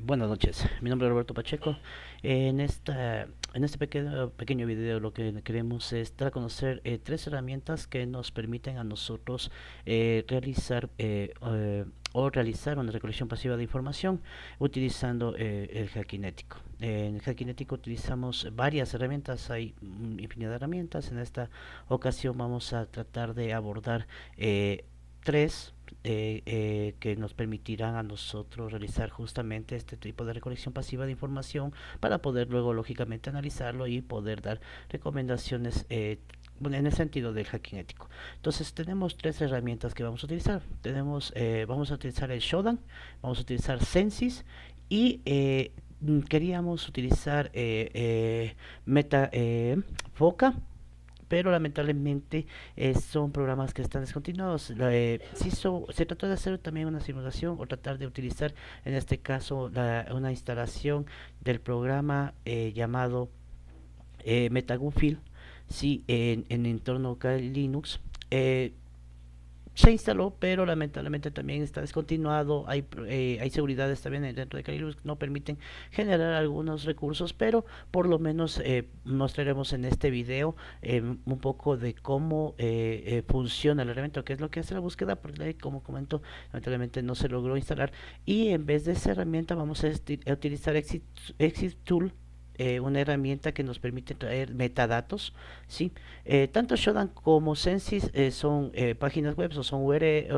Buenas noches, mi nombre es Roberto Pacheco. En este pequeño video lo que queremos es dar a conocer tres herramientas que nos permiten a nosotros realizar una recolección pasiva de información utilizando el hacking ético. En el hacking ético utilizamos varias herramientas, hay infinidad de herramientas. En esta ocasión vamos a tratar de abordar tres que nos permitirán a nosotros realizar justamente este tipo de recolección pasiva de información para poder luego lógicamente analizarlo y poder dar recomendaciones bueno, en el sentido del hacking ético. Entonces tenemos tres herramientas que vamos a utilizar. Vamos a utilizar el Shodan, vamos a utilizar Censis y queríamos utilizar Meta Foca, pero lamentablemente son programas que están descontinuados. Se trató de hacer también una simulación o tratar de utilizar en este caso una instalación del programa llamado MetaGoofil, sí, en entorno Kali Linux. Se instaló, pero lamentablemente también está descontinuado. Hay seguridades también dentro de Kali Linux que no permiten generar algunos recursos, pero por lo menos mostraremos en este video un poco de cómo funciona el elemento, qué es lo que hace la búsqueda, porque como comento, lamentablemente no se logró instalar. Y en vez de esa herramienta vamos a utilizar Exit Tool, una herramienta que nos permite traer metadatos, ¿sí? Tanto Shodan como Censis son páginas web o son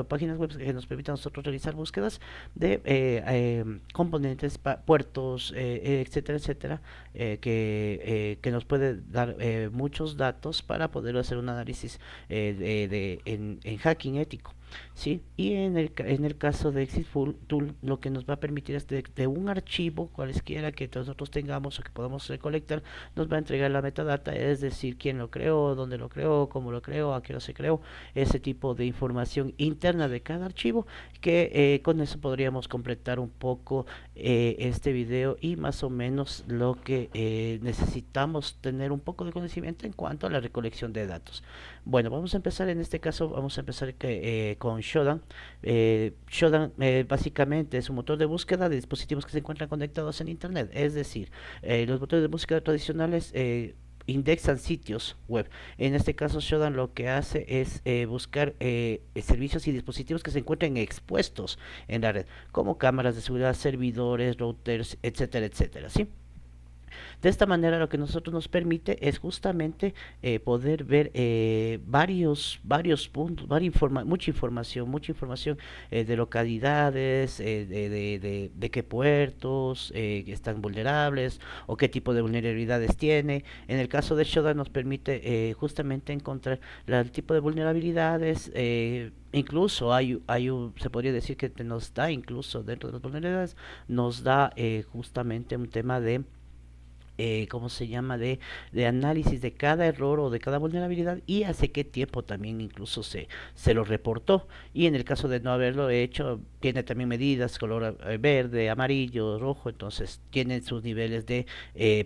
páginas web que nos permiten a nosotros realizar búsquedas de componentes, puertos, etcétera, etcétera, que nos puede dar muchos datos para poder hacer un análisis en hacking ético. ¿Sí? Y en el caso de Exitful Tool, lo que nos va a permitir es de un archivo, cualesquiera que nosotros tengamos o que podamos recolectar, nos va a entregar la metadata, es decir, quién lo creó, dónde lo creó, cómo lo creó, a qué hora se creó, ese tipo de información interna de cada archivo, que con eso podríamos completar un poco este video y más o menos lo que necesitamos tener un poco de conocimiento en cuanto a la recolección de datos. Bueno, vamos a empezar en este caso, vamos a empezar con Shodan. Shodan básicamente es un motor de búsqueda de dispositivos que se encuentran conectados en Internet. Es decir, los motores de búsqueda tradicionales indexan sitios web. En este caso, Shodan lo que hace es buscar servicios y dispositivos que se encuentren expuestos en la red, como cámaras de seguridad, servidores, routers, etcétera, etcétera, ¿sí? De esta manera lo que nosotros nos permite es justamente poder ver varios puntos, mucha información de localidades, de qué puertos están vulnerables o qué tipo de vulnerabilidades tiene. En el caso de Shodan nos permite justamente encontrar el tipo de vulnerabilidades. Incluso se podría decir que nos da, incluso dentro de las vulnerabilidades, nos da justamente un tema de ¿cómo se llama? De análisis de cada error o de cada vulnerabilidad y hace qué tiempo también incluso se lo reportó. Y en el caso de no haberlo hecho, tiene también medidas, color verde, amarillo, rojo, entonces tiene sus niveles de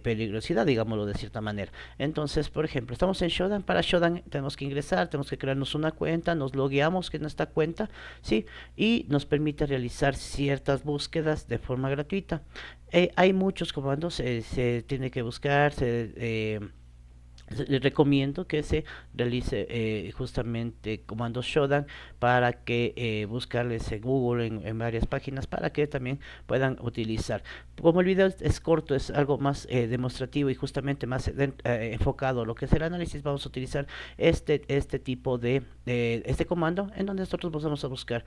peligrosidad, digámoslo de cierta manera. Entonces, por ejemplo, estamos en Shodan, para Shodan tenemos que ingresar, tenemos que crearnos una cuenta, nos logueamos en esta cuenta, ¿sí? Y nos permite realizar ciertas búsquedas de forma gratuita. Hay muchos comandos, se tiene que buscar, les recomiendo que se realice justamente comandos Shodan para que buscarles en Google en varias páginas para que también puedan utilizar. Como el video es corto, es algo más demostrativo y justamente más enfocado a lo que es el análisis, vamos a utilizar este tipo de este comando en donde nosotros vamos a buscar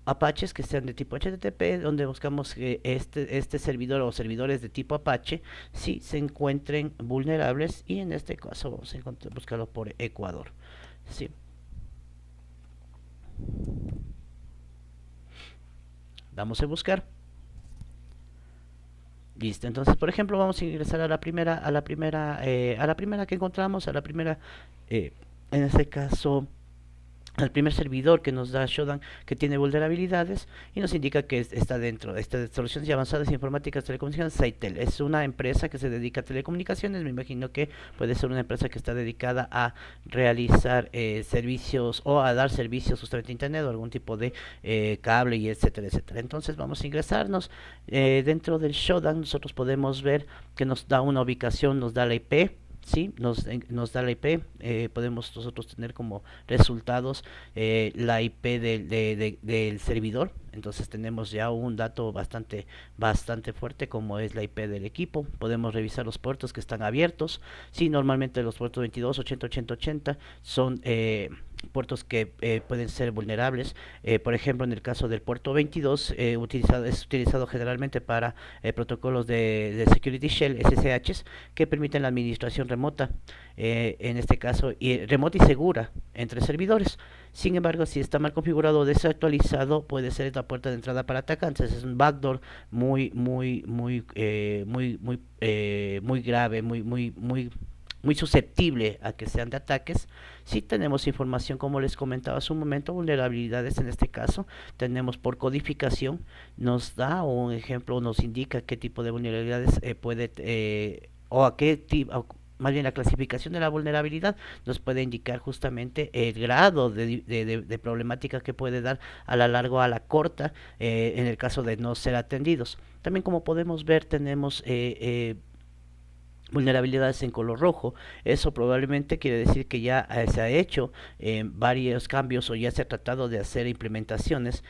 Apaches que sean de tipo HTTP, donde buscamos que este servidor o servidores de tipo Apache si se encuentren vulnerables, y en este caso vamos a buscarlo por Ecuador. Sí. Damos a buscar. Listo. Entonces, por ejemplo, vamos a ingresar a la primera que encontramos, a la primera, en este caso al primer servidor que nos da Shodan que tiene vulnerabilidades y nos indica que está dentro de estas soluciones avanzadas informáticas telecomunicaciones. Saitel es una empresa que se dedica a telecomunicaciones. Me imagino que puede ser una empresa que está dedicada a realizar servicios o a dar servicios justamente a internet o algún tipo de cable y etcétera, etcétera. Entonces vamos a ingresarnos dentro del Shodan. Nosotros podemos ver que nos da una ubicación, nos da la IP. Sí, nos da la IP, podemos nosotros tener como resultados la IP del servidor. Entonces tenemos ya un dato bastante fuerte como es la IP del equipo. Podemos revisar los puertos que están abiertos. Sí, normalmente los puertos 22, 80, 80, 80 son puertos que pueden ser vulnerables. Por ejemplo, en el caso del puerto 22 es utilizado generalmente para protocolos de Security Shell, SSHs, que permiten la administración remota, en este caso remota y segura entre servidores. Sin embargo, si está mal configurado o desactualizado, puede ser la puerta de entrada para atacantes. Es un backdoor muy grave, muy susceptible a que sean de ataques. Si tenemos información, como les comentaba hace un momento, vulnerabilidades en este caso, tenemos por codificación, nos da un ejemplo, nos indica qué tipo de vulnerabilidades o a qué tipo, más bien la clasificación de la vulnerabilidad nos puede indicar justamente el grado de problemática que puede dar a la larga o a la corta, en el caso de no ser atendidos. También, como podemos ver, tenemos vulnerabilidades en color rojo. Eso probablemente quiere decir que ya se ha hecho varios cambios o ya se ha tratado de hacer implementaciones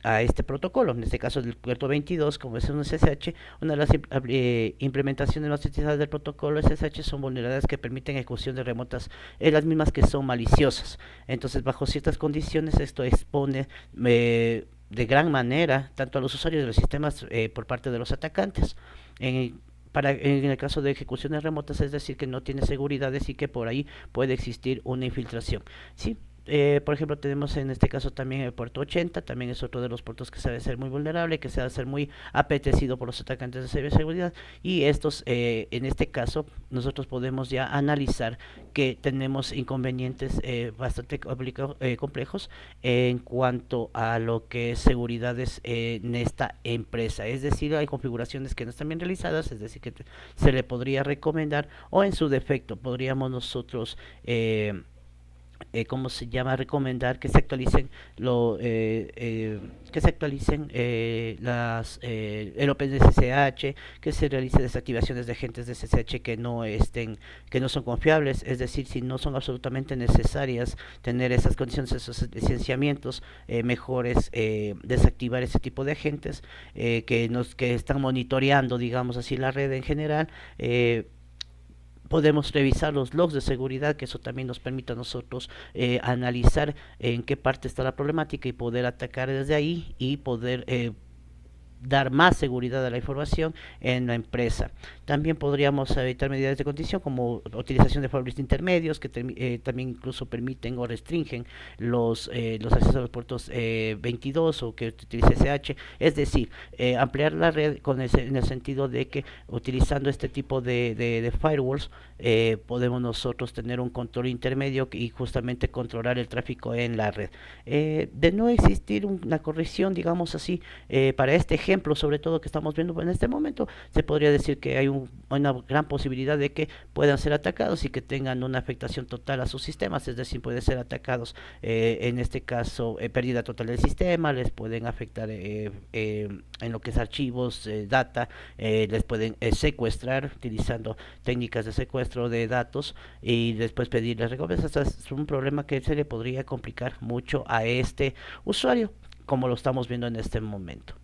a este protocolo. En este caso del puerto 22, como es un SSH, una de las implementaciones más utilizadas del protocolo SSH son vulnerabilidades que permiten ejecución de remotas, las mismas que son maliciosas. Entonces, bajo ciertas condiciones, esto expone de gran manera tanto a los usuarios de los sistemas por parte de los atacantes. En el caso de ejecuciones remotas, es decir, que no tiene seguridades y que por ahí puede existir una infiltración. Sí, por ejemplo, tenemos en este caso también el puerto 80, también es otro de los puertos que sabe ser muy vulnerable, que se va a ser muy apetecido por los atacantes de ciberseguridad. Y estos, en este caso, nosotros podemos ya analizar que tenemos inconvenientes bastante complejos en cuanto a lo que es seguridades en esta empresa. Es decir, hay configuraciones que no están bien realizadas, es decir, que se le podría recomendar o en su defecto podríamos nosotros ¿cómo se llama? Recomendar que se actualicen el OpenSSH, que se realice desactivaciones de agentes de SSH que no son confiables, es decir, si no son absolutamente necesarias tener esas condiciones, esos licenciamientos, mejor es desactivar ese tipo de agentes que están monitoreando, digamos así, la red en general. Podemos revisar los logs de seguridad, que eso también nos permite a nosotros analizar en qué parte está la problemática y poder atacar desde ahí y poder dar más seguridad a la información en la empresa. También podríamos evitar medidas de condición como utilización de firewalls intermedios que también incluso permiten o restringen los accesos a los puertos 22 o que utilice SH, es decir, ampliar la red en el sentido de que utilizando este tipo de firewalls podemos nosotros tener un control intermedio y justamente controlar el tráfico en la red. De no existir una corrección, digamos así, para este ejemplo, sobre todo que estamos viendo en este momento, se podría decir que hay una gran posibilidad de que puedan ser atacados y que tengan una afectación total a sus sistemas, es decir, pueden ser atacados, en este caso, pérdida total del sistema, les pueden afectar en lo que es archivos, data, les pueden secuestrar utilizando técnicas de secuestro de datos y después pedirles recompensas. Es un problema que se le podría complicar mucho a este usuario, como lo estamos viendo en este momento.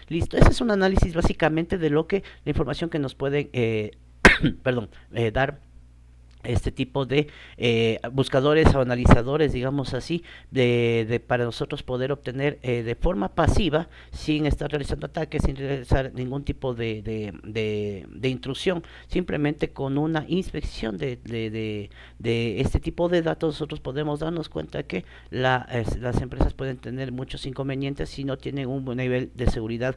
Listo, ese es un análisis básicamente de la información que nos pueden dar este tipo de buscadores o analizadores, digamos así, para nosotros poder obtener de forma pasiva, sin estar realizando ataques, sin realizar ningún tipo de intrusión, simplemente con una inspección de este tipo de datos, nosotros podemos darnos cuenta que las empresas pueden tener muchos inconvenientes si no tienen un buen nivel de seguridad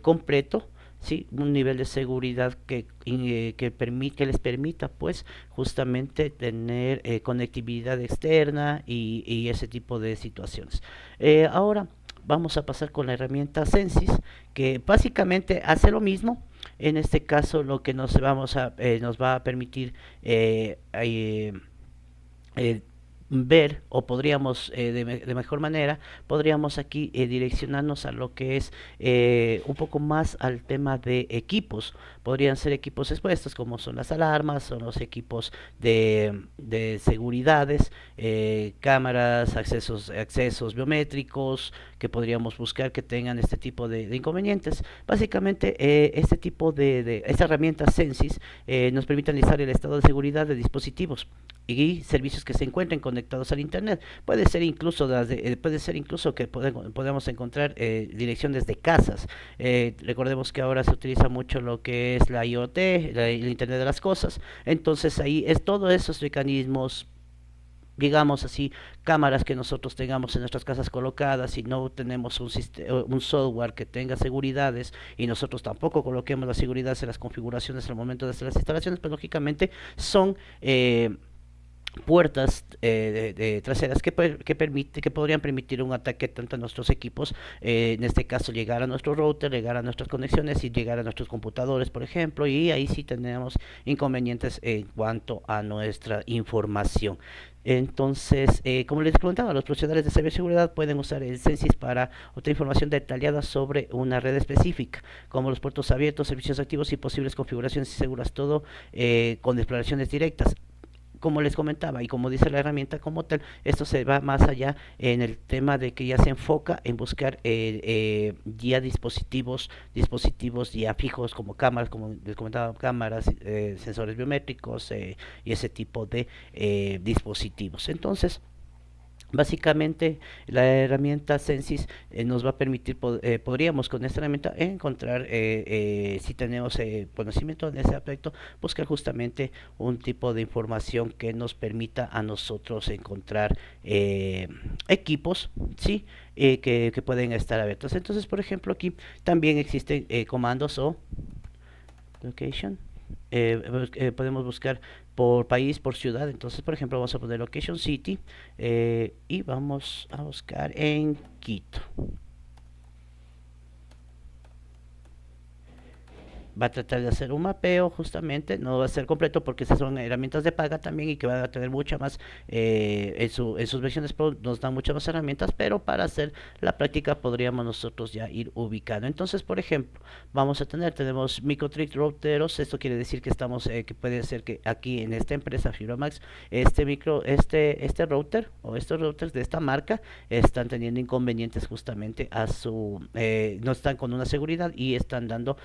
completo. sí, un nivel de seguridad que les permita pues justamente tener conectividad externa y ese tipo de situaciones. Ahora vamos a pasar con la herramienta Censis, que básicamente hace lo mismo. En este caso lo que nos va a permitir eh, eh, eh, ver, o podríamos de mejor manera, podríamos aquí direccionarnos a lo que es un poco más al tema de equipos. Podrían ser equipos expuestos como son las alarmas, son los equipos de seguridades, cámaras, accesos biométricos que podríamos buscar que tengan este tipo de inconvenientes. Básicamente este tipo esta herramienta Censis nos permite analizar el estado de seguridad de dispositivos y servicios que se encuentren conectados al internet. Puede ser incluso que podamos encontrar direcciones de casas. Recordemos que ahora se utiliza mucho lo que es la IoT, el internet de las cosas. Entonces ahí es todos esos mecanismos, digamos así, cámaras que nosotros tengamos en nuestras casas colocadas y no tenemos un software que tenga seguridades, y nosotros tampoco coloquemos las seguridades en las configuraciones al momento de hacer las instalaciones, pues lógicamente son puertas traseras que podrían permitir un ataque tanto a nuestros equipos, en este caso llegar a nuestro router, llegar a nuestras conexiones y llegar a nuestros computadores, por ejemplo, y ahí sí tenemos inconvenientes en cuanto a nuestra información. Entonces, como les comentaba, los profesionales de ciberseguridad pueden usar el Censis para obtener información detallada sobre una red específica, como los puertos abiertos, servicios activos y posibles configuraciones seguras, todo con exploraciones directas. Como les comentaba y como dice la herramienta como tal, esto se va más allá en el tema de que ya se enfoca en buscar ya dispositivos ya fijos como cámaras, como les comentaba, cámaras, sensores biométricos y ese tipo de dispositivos. Entonces, básicamente, la herramienta Censis nos va a permitir, podríamos con esta herramienta encontrar, si tenemos conocimiento en ese aspecto, buscar justamente un tipo de información que nos permita a nosotros encontrar equipos, ¿sí? Que pueden estar abiertos. Entonces, por ejemplo, aquí también existen comandos o location. Podemos buscar por país, por ciudad. Entonces, por ejemplo, vamos a poner location city y vamos a buscar en Quito. Va a tratar de hacer un mapeo justamente, no va a ser completo porque estas son herramientas de paga también y que van a tener mucha más, en sus versiones Pro nos dan muchas más herramientas, pero para hacer la práctica podríamos nosotros ya ir ubicando. Entonces, por ejemplo, tenemos microtrick routeros, esto quiere decir que que puede ser que aquí en esta empresa FibraMax, este router o estos routers de esta marca están teniendo inconvenientes justamente no están con una seguridad y están dando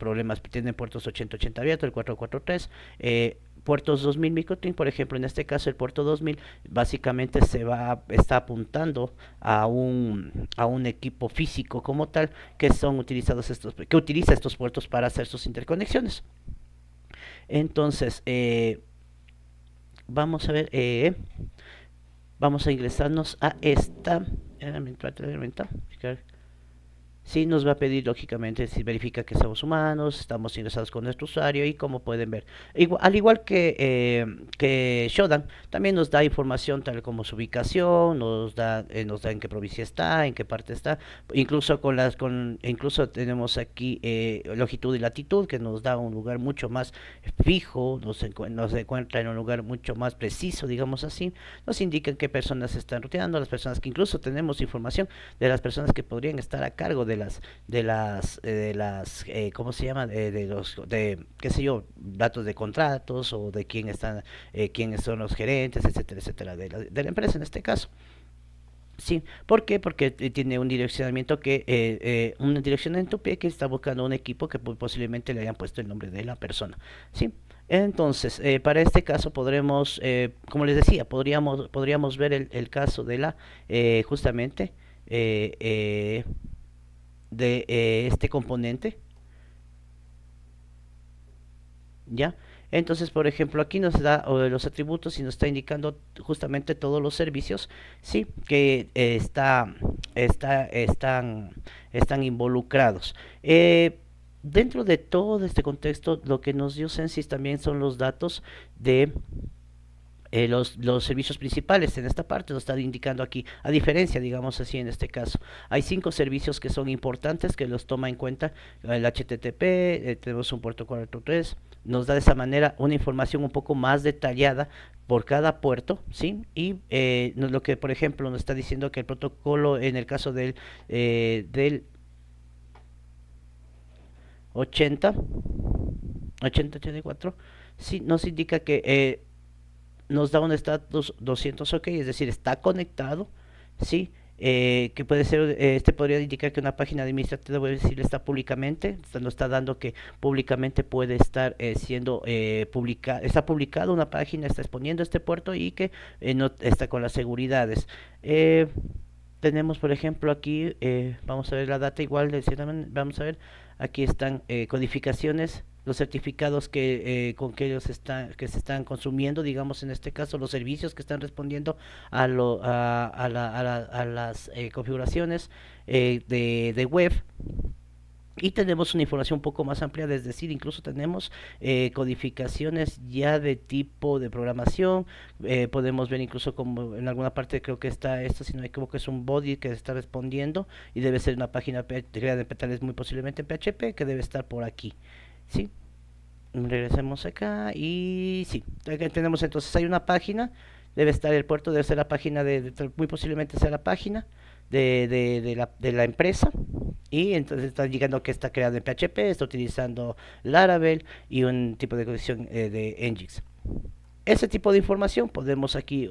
problemas. Tienen puertos 8080 abierto, el 443, puertos 2000 microtrink, por ejemplo, en este caso el puerto 2000 básicamente está apuntando a un equipo físico como tal que utiliza estos puertos para hacer sus interconexiones. Entonces, vamos a ver, vamos a ingresarnos a esta herramienta. Sí, nos va a pedir lógicamente si verifica que somos humanos, estamos ingresados con nuestro usuario y como pueden ver, al igual que Shodan, también nos da información tal como su ubicación, nos da en qué provincia está, en qué parte está, incluso incluso tenemos aquí longitud y latitud que nos da un lugar mucho más fijo, nos encuentra en un lugar mucho más preciso, digamos así, nos indican qué personas están ruteando, las personas que incluso tenemos información de las personas que podrían estar a cargo ¿cómo se llama? Qué sé yo, datos de contratos o de quiénes son los gerentes, etcétera, etcétera, de la empresa en este caso. Sí, ¿por qué? Porque tiene un direccionamiento que está buscando un equipo que posiblemente le hayan puesto el nombre de la persona, ¿sí? Entonces, para este caso como les decía, podríamos ver el caso de justamente, eh, eh, este componente, ¿ya? Entonces, por ejemplo, aquí nos da los atributos y nos está indicando justamente todos los servicios, sí, que están involucrados. dentro de todo este contexto, lo que nos dio Censis también son los datos de los servicios principales. En esta parte lo está indicando aquí, a diferencia, digamos así, en este caso. Hay 5 servicios que son importantes, que los toma en cuenta el HTTP, tenemos un puerto 43, nos da de esa manera una información un poco más detallada por cada puerto, ¿sí? Y lo que, por ejemplo, nos está diciendo que el protocolo, en el caso del 80, 8084, sí, nos indica que nos da un estatus 200 OK, es decir, está conectado, ¿sí? Que puede ser, este podría indicar que una página administrativa web decir está públicamente, nos está dando que públicamente puede estar siendo publicada, está publicada una página, está exponiendo este puerto y que no está con las seguridades. Tenemos, por ejemplo, aquí, vamos a ver la data igual, vamos a ver, aquí están codificaciones, los certificados con que ellos que se están consumiendo, digamos en este caso los servicios que están respondiendo a las configuraciones de web. Y tenemos una información un poco más amplia, es decir, incluso tenemos codificaciones ya de tipo de programación. Podemos ver incluso como en alguna parte creo que está esto, si no me equivoco, es un body que está respondiendo y debe ser una página creada en Petales, muy posiblemente en PHP, que debe estar por aquí. ¿Sí? Regresemos acá y sí, acá tenemos entonces, hay una página, debe estar el puerto, debe ser la página muy posiblemente sea la página de la empresa, y entonces está indicando que está creado en PHP, está utilizando Laravel y un tipo de conexión de Nginx. Ese tipo de información podemos aquí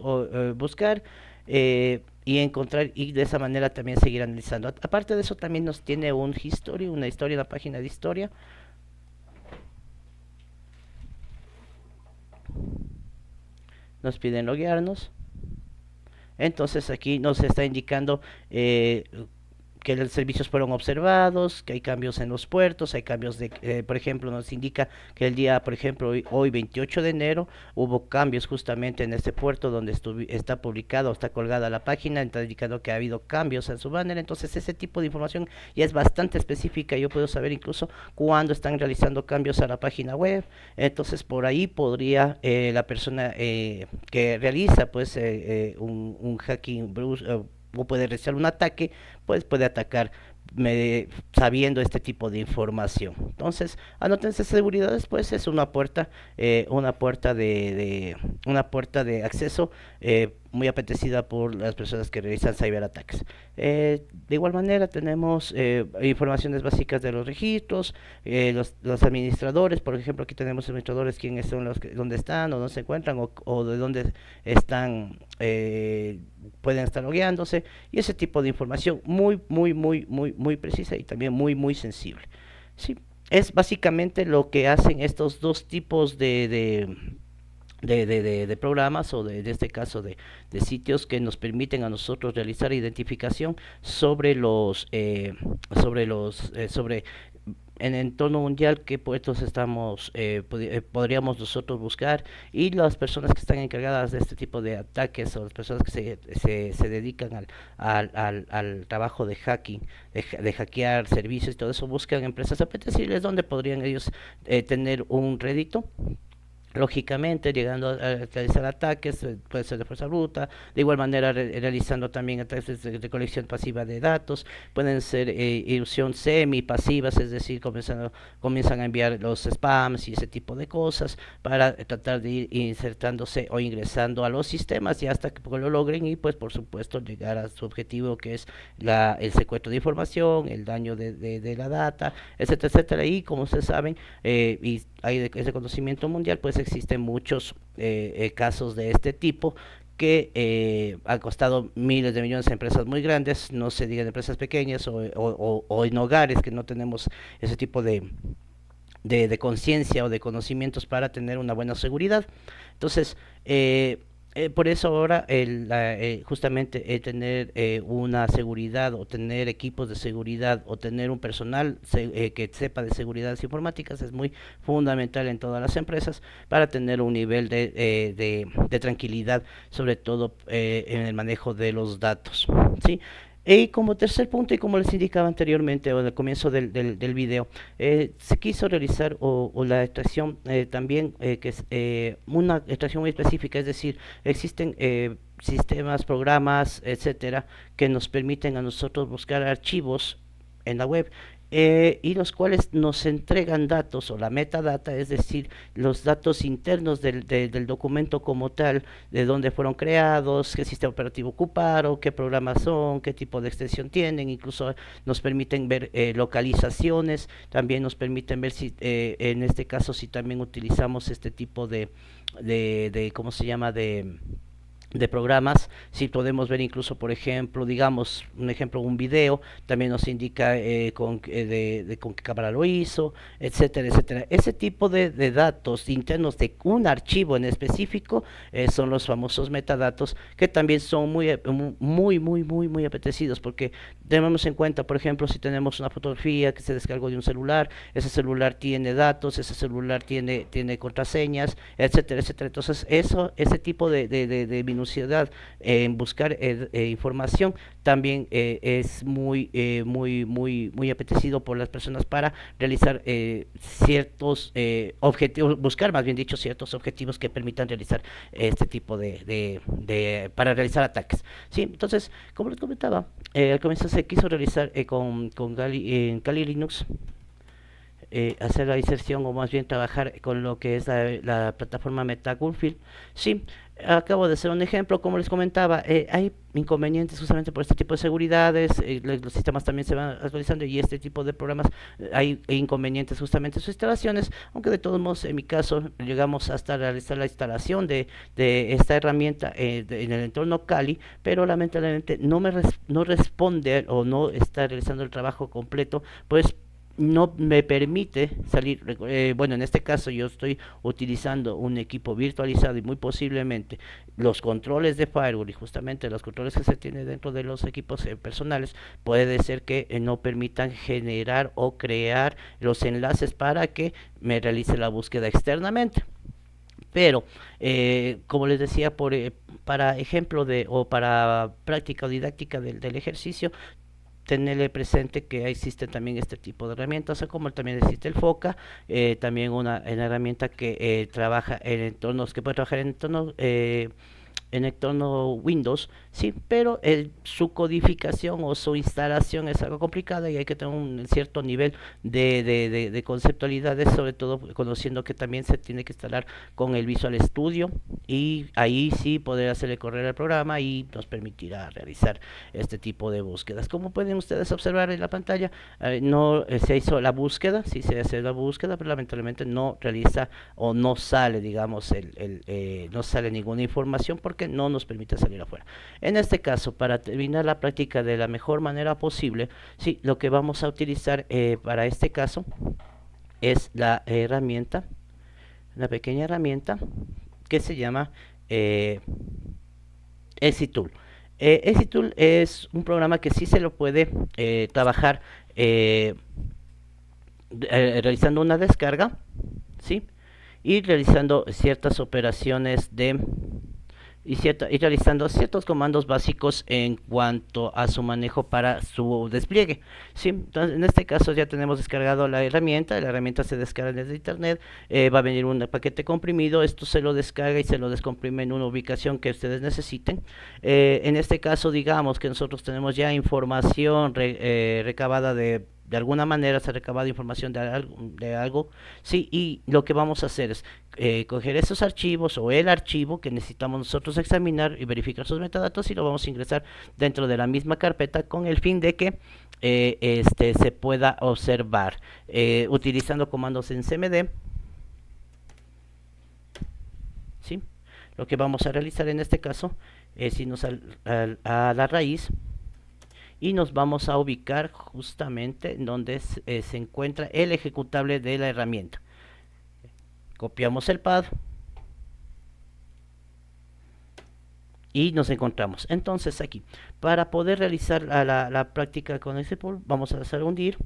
buscar y encontrar, y de esa manera también seguir analizando. Aparte de eso también nos tiene una historia, una página de historia. Nos piden loguearnos. Entonces aquí nos está indicando que los servicios fueron observados, que hay cambios en los puertos, hay cambios por ejemplo, nos indica que el día, por ejemplo, hoy 28 de enero, hubo cambios justamente en este puerto donde está publicado, está colgada la página, está indicando que ha habido cambios en su banner. Entonces ese tipo de información ya es bastante específica, yo puedo saber incluso cuándo están realizando cambios a la página web. Entonces por ahí podría la persona que realiza pues un hacking o puede realizar un ataque, pues puede atacar sabiendo este tipo de información. Entonces, anótense seguridades, pues es una puerta de acceso muy apetecida por las personas que realizan ciberataques. De igual manera tenemos informaciones básicas de los registros, los administradores, por ejemplo, aquí tenemos administradores, quiénes son dónde están o dónde se encuentran o de dónde están, pueden estar logueándose, y ese tipo de información muy precisa y también muy sensible. Sí, es básicamente lo que hacen estos dos tipos de programas o de este caso de sitios que nos permiten a nosotros realizar identificación sobre en el entorno mundial qué puertos podríamos nosotros buscar, y las personas que están encargadas de este tipo de ataques o las personas que se dedican al trabajo de hacking, de hackear servicios y todo eso, buscan empresas apetecibles donde podrían ellos tener un rédito. Lógicamente, llegando a realizar ataques, puede ser de fuerza bruta, de igual manera realizando también ataques de colección pasiva de datos, pueden ser ilusión semi-pasivas, es decir, comienzan a enviar los spams y ese tipo de cosas para tratar de ir insertándose o ingresando a los sistemas, y hasta que lo logren, y pues por supuesto llegar a su objetivo, que es el secuestro de información, el daño de la data, etcétera, etcétera. Y como ustedes saben, y hay ese conocimiento mundial, pues existen muchos casos de este tipo que han costado miles de millones a empresas muy grandes, no se digan empresas pequeñas o en hogares que no tenemos ese tipo de conciencia o de conocimientos para tener una buena seguridad. Entonces, por eso ahora justamente tener una seguridad, o tener equipos de seguridad, o tener un personal que sepa de seguridades informáticas es muy fundamental en todas las empresas para tener un nivel de tranquilidad, sobre todo en el manejo de los datos, ¿sí? Y como tercer punto, y como les indicaba anteriormente o al comienzo del video, se quiso realizar o la extracción también, que es una extracción muy específica, es decir, existen sistemas, programas, etcétera, que nos permiten a nosotros buscar archivos en la web, y los cuales nos entregan datos o la metadata, es decir, los datos internos del documento como tal, de dónde fueron creados, qué sistema operativo ocuparon, qué programas son, qué tipo de extensión tienen, incluso nos permiten ver localizaciones, también nos permiten ver si en este caso si también utilizamos este tipo de ¿cómo se llama? De programas, si podemos ver incluso, por ejemplo, digamos, un ejemplo, un video, también nos indica con qué cámara lo hizo, etcétera, etcétera. Ese tipo de datos internos de un archivo en específico son los famosos metadatos, que también son muy apetecidos, porque tenemos en cuenta, por ejemplo, si tenemos una fotografía que se descargó de un celular, ese celular tiene datos, ese celular tiene contraseñas, etcétera, etcétera. Entonces, ese tipo de minuciosidad en buscar información también es muy apetecido por las personas para realizar ciertos objetivos, buscar más bien dicho ciertos objetivos que permitan realizar este tipo para realizar ataques. Sí, entonces, como les comentaba, al comienzo se quiso realizar en Kali Linux, hacer la inserción o más bien trabajar con lo que es la plataforma Metagunfield. Sí, acabo de hacer un ejemplo, como les comentaba, hay inconvenientes justamente por este tipo de seguridades, los sistemas también se van actualizando y este tipo de programas, hay inconvenientes justamente en sus instalaciones, aunque de todos modos en mi caso llegamos hasta realizar la instalación de esta herramienta en el entorno Kali, pero lamentablemente no responde o no está realizando el trabajo completo, pues no me permite salir, bueno, en este caso yo estoy utilizando un equipo virtualizado y muy posiblemente los controles de firewall y justamente los controles que se tienen dentro de los equipos personales puede ser que no permitan generar o crear los enlaces para que me realice la búsqueda externamente. Pero, como les decía, para ejemplo o para práctica o didáctica del ejercicio, tenerle presente que existe también este tipo de herramientas, como también existe el FOCA, también una herramienta que trabaja en entornos, que puede trabajar en entorno Windows, sí, pero su codificación o su instalación es algo complicada y hay que tener un cierto nivel de conceptualidades, sobre todo conociendo que también se tiene que instalar con el Visual Studio y ahí sí poder hacerle correr el programa y nos permitirá realizar este tipo de búsquedas. Como pueden ustedes observar en la pantalla, no se hizo la búsqueda, sí se hace la búsqueda, pero lamentablemente no realiza o no sale, digamos, no sale ninguna información porque no nos permite salir afuera. En este caso, para terminar la práctica de la mejor manera posible, sí, lo que vamos a utilizar para este caso es la herramienta, una pequeña herramienta que se llama ExitTool. ExitTool es un programa que sí se lo puede trabajar realizando una descarga, ¿sí? Y realizando ciertas operaciones y realizando ciertos comandos básicos en cuanto a su manejo para su despliegue. ¿Sí? Entonces, en este caso ya tenemos descargado la herramienta se descarga desde internet, va a venir un paquete comprimido, esto se lo descarga y se lo descomprime en una ubicación que ustedes necesiten. En este caso, digamos que nosotros tenemos ya información recabada de alguna manera se ha recabado información de algo, sí, y lo que vamos a hacer es coger esos archivos o el archivo que necesitamos nosotros examinar y verificar sus metadatos y lo vamos a ingresar dentro de la misma carpeta con el fin de que se pueda observar utilizando comandos en cmd, ¿sí? Lo que vamos a realizar en este caso es irnos a la raíz y nos vamos a ubicar justamente donde se encuentra el ejecutable de la herramienta. Copiamos el pad y nos encontramos. Entonces aquí, para poder realizar la práctica con Exitful, vamos a hacer un dir.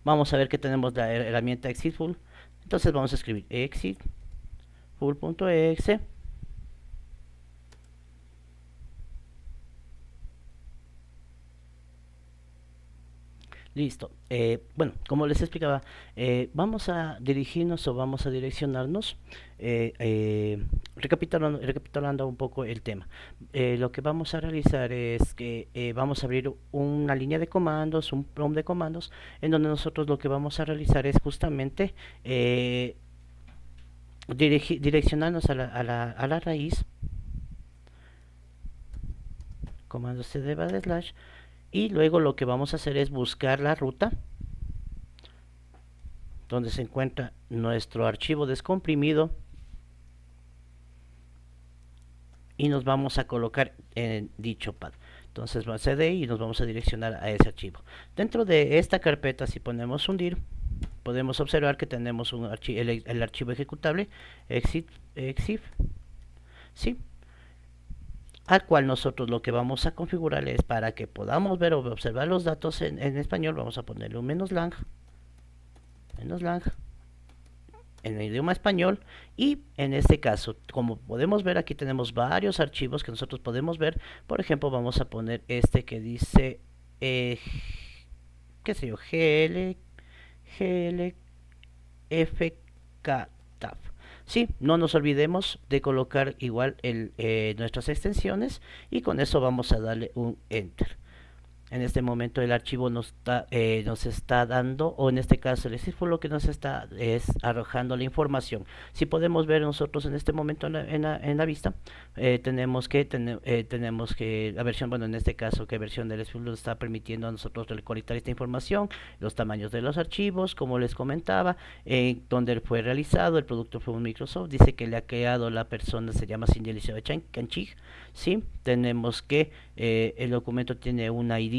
Vamos a ver que tenemos la herramienta Exitful. Entonces vamos a escribir exitful.exe Listo. Bueno, como les explicaba, vamos a dirigirnos o vamos a direccionarnos, recapitulando un poco el tema. Lo que vamos a realizar es que vamos a abrir una línea de comandos, un prompt de comandos, en donde nosotros lo que vamos a realizar es justamente direccionarnos a la raíz, comando cd barra slash, y luego lo que vamos a hacer es buscar la ruta donde se encuentra nuestro archivo descomprimido y nos vamos a colocar en dicho path. Entonces va a cd y nos vamos a direccionar a ese archivo. Dentro de esta carpeta, si ponemos un dir, podemos observar que tenemos el archivo ejecutable exif, ¿sí? Al cual nosotros lo que vamos a configurar es para que podamos ver o observar los datos en español. Vamos a ponerle un -lang en el idioma español, y en este caso, como podemos ver, aquí tenemos varios archivos que nosotros podemos ver. Por ejemplo, vamos a poner este que dice qué sé yo, glfktaf. Sí, no nos olvidemos de colocar igual nuestras extensiones, y con eso vamos a darle un enter. En este momento el archivo nos está dando, o en este caso el cifro lo que nos está es arrojando la información. Si podemos ver nosotros en este momento en la vista, tenemos que la versión, bueno, en este caso, qué versión del cifro nos está permitiendo a nosotros recolectar esta información, los tamaños de los archivos, como les comentaba, donde fue realizado. El producto fue un Microsoft, dice que le ha creado la persona, se llama Cindy Eliseo Canchig. Sí, tenemos que el documento tiene un ID.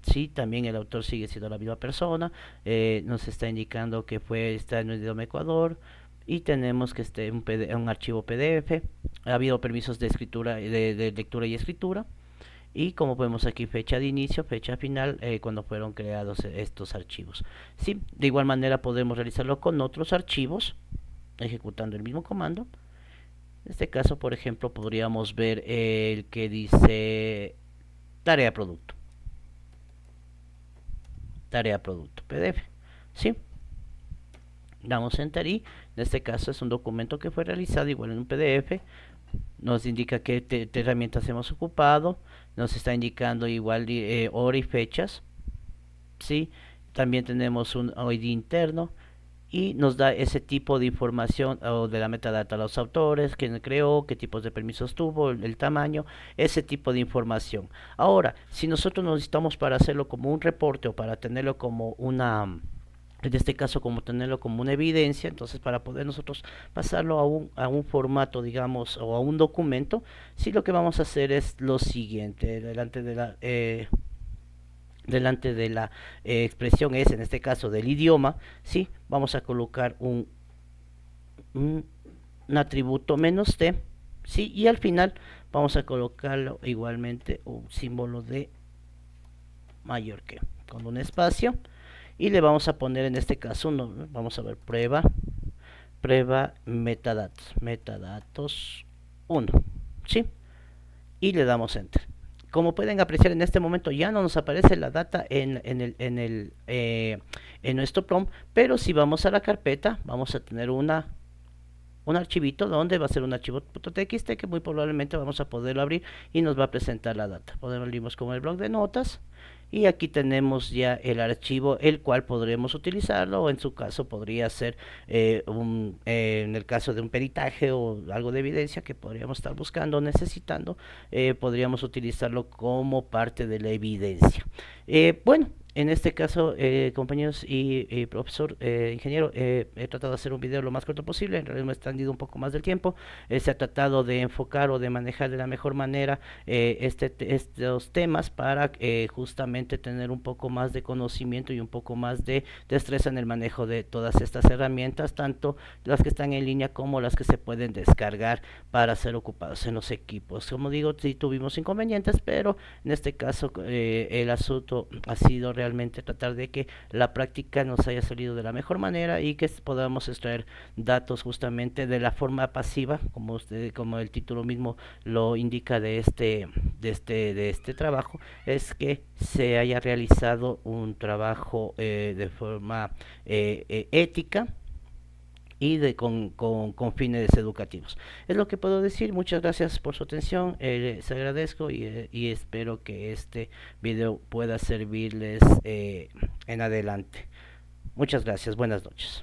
Sí, también el autor sigue siendo la misma persona. Nos está indicando que está en el idioma Ecuador, y tenemos que un archivo PDF. Ha habido permisos de escritura, de lectura y escritura, y como vemos aquí, fecha de inicio, fecha final, cuando fueron creados estos archivos. Sí, de igual manera podemos realizarlo con otros archivos ejecutando el mismo comando. En este caso, por ejemplo, podríamos ver el que dice tarea producto PDF. ¿Sí? Damos enter, y en este caso es un documento que fue realizado igual en un PDF. Nos indica qué herramientas hemos ocupado. Nos está indicando igual hora y fechas. ¿Sí? También tenemos un ID interno, y nos da ese tipo de información, o de la metadata, los autores, quién creó, qué tipos de permisos tuvo, el tamaño, ese tipo de información. Ahora, si nosotros necesitamos para hacerlo como un reporte, o para tenerlo como en este caso, como tenerlo como una evidencia, entonces para poder nosotros pasarlo a un formato, digamos, o a un documento, sí, lo que vamos a hacer es lo siguiente. Delante de la expresión es, en este caso, del idioma, ¿sí? Vamos a colocar un atributo -t, ¿sí? Y al final vamos a colocarlo igualmente un símbolo de mayor que, con un espacio, y le vamos a poner en este caso vamos a ver, prueba metadatos 1, ¿sí? Y le damos enter. Como pueden apreciar, en este momento ya no nos aparece la data en nuestro prompt, pero si vamos a la carpeta, vamos a tener un archivito donde va a ser un archivo .txt, que muy probablemente vamos a poderlo abrir y nos va a presentar la data. Podemos abrirnos como el blog de notas, y aquí tenemos ya el archivo, el cual podremos utilizarlo, o en su caso podría ser en el caso de un peritaje o algo de evidencia que podríamos estar buscando o necesitando, podríamos utilizarlo como parte de la evidencia. Bueno, en este caso, compañeros y profesor, ingeniero, he tratado de hacer un video lo más corto posible. En realidad me he extendido un poco más del tiempo. Se ha tratado de enfocar o de manejar de la mejor manera estos temas, para justamente tener un poco más de conocimiento y un poco más de destreza en el manejo de todas estas herramientas, tanto las que están en línea como las que se pueden descargar para ser ocupados en los equipos. Como digo, sí tuvimos inconvenientes, pero en este caso el asunto ha sido realizado realmente tratar de que la práctica nos haya salido de la mejor manera y que podamos extraer datos justamente de la forma pasiva, como el título mismo lo indica de este trabajo, es que se haya realizado un trabajo de forma ética y con fines educativos. Es lo que puedo decir. Muchas gracias por su atención. Les agradezco y espero que este video pueda servirles en adelante. Muchas gracias. Buenas noches.